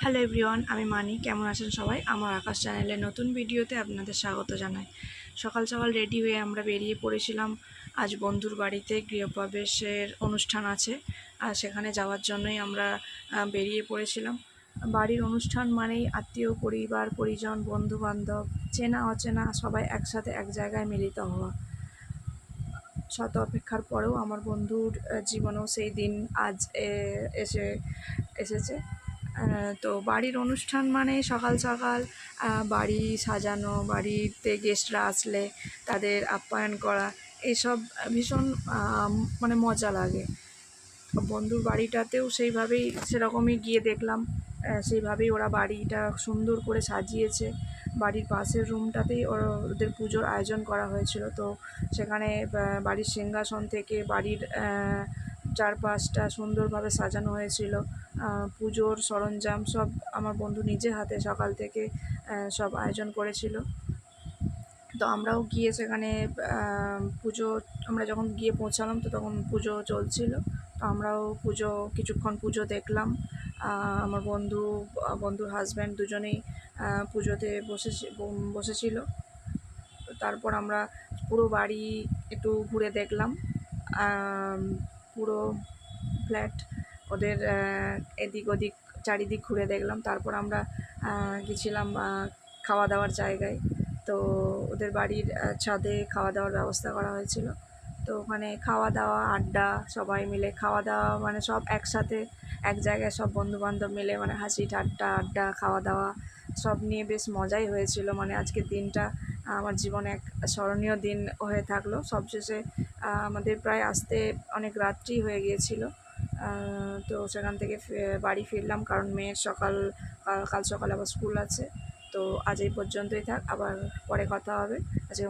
Hello everyone, আমি মানি। কেমন আছেন সবাই? আমার আকাশ চ্যানেলের নতুন ভিডিওতে আপনাদের স্বাগত জানাই। সকাল সকাল রেডি হয়ে আমরা বেরিয়ে পড়েছিলাম। আজ বন্ধুর বাড়িতে গৃহপ্রবেশের অনুষ্ঠান আছে, আর সেখানে যাওয়ার জন্যই আমরা বেরিয়ে পড়েছিলাম। বাড়ির অনুষ্ঠান মানেই আত্মীয় পরিবার পরিজন বন্ধু বান্ধব চেনা অচেনা সবাই একসাথে এক জায়গায় মিলিত হওয়া। শত অপেক্ষার পরেও আমার বন্ধুর জীবনেও সেই দিন আজ এসেছে। তো বাড়ির অনুষ্ঠান মানে সকাল সকাল বাড়ি সাজানো, বাড়িতে গেস্টরা আসলে তাদের আপ্যায়ন করা, এইসব ভীষণ মানে মজা লাগে। বন্ধুর বাড়িটাতেও সেইভাবেই সেরকমই গিয়ে দেখলাম, সেইভাবেই ওরা বাড়িটা সুন্দর করে সাজিয়েছে। বাড়ির পাশের রুমটাতেই ওদের পুজোর আয়োজন করা হয়েছিল। তো সেখানে বাড়ির সিংহাসন থেকে বাড়ির চারপাশটা সুন্দরভাবে সাজানো হয়েছিল। পুজোর সরঞ্জাম সব আমার বন্ধু নিজের হাতে সকাল থেকে সব আয়োজন করেছিল। তো আমরাও গিয়ে সেখানে পুজো, আমরা যখন গিয়ে পৌঁছালাম তো তখন পুজো চলছিল। তো আমরাও কিছুক্ষণ পুজো দেখলাম। আমার বন্ধুর হাজব্যান্ড দুজনেই পুজোতে বসেছিল। তারপর আমরা পুরো বাড়ি একটু ঘুরে দেখলাম, পুরো ফ্ল্যাট ওদের এদিক ওদিক চারিদিক ঘুরে দেখলাম। তারপর আমরা গেছিলাম খাওয়া দাওয়ার জায়গায়। তো ওদের বাড়ির ছাদে খাওয়া দাওয়ার ব্যবস্থা করা হয়েছিল। তো ওখানে খাওয়া দাওয়া আড্ডা, সবাই মিলে খাওয়া দাওয়া মানে সব একসাথে এক জায়গায় সব বন্ধুবান্ধব মিলে মানে হাসি ঠাট্টা আড্ডা খাওয়া দাওয়া সব নিয়ে বেশ মজাই হয়েছিল। মানে আজকের দিনটা আমার জীবনে এক স্মরণীয় দিন হয়ে থাকলো। সবশেষে আমাদের প্রায় আসতে অনেক রাত্রি হয়ে গিয়েছিল। তো সেখান থেকে বাড়ি ফিরলাম, কারণ মেয়ের কাল সকালে আবার স্কুল আছে। তো আজ এই পর্যন্তই থাক, আবার পরে কথা হবে। আজকে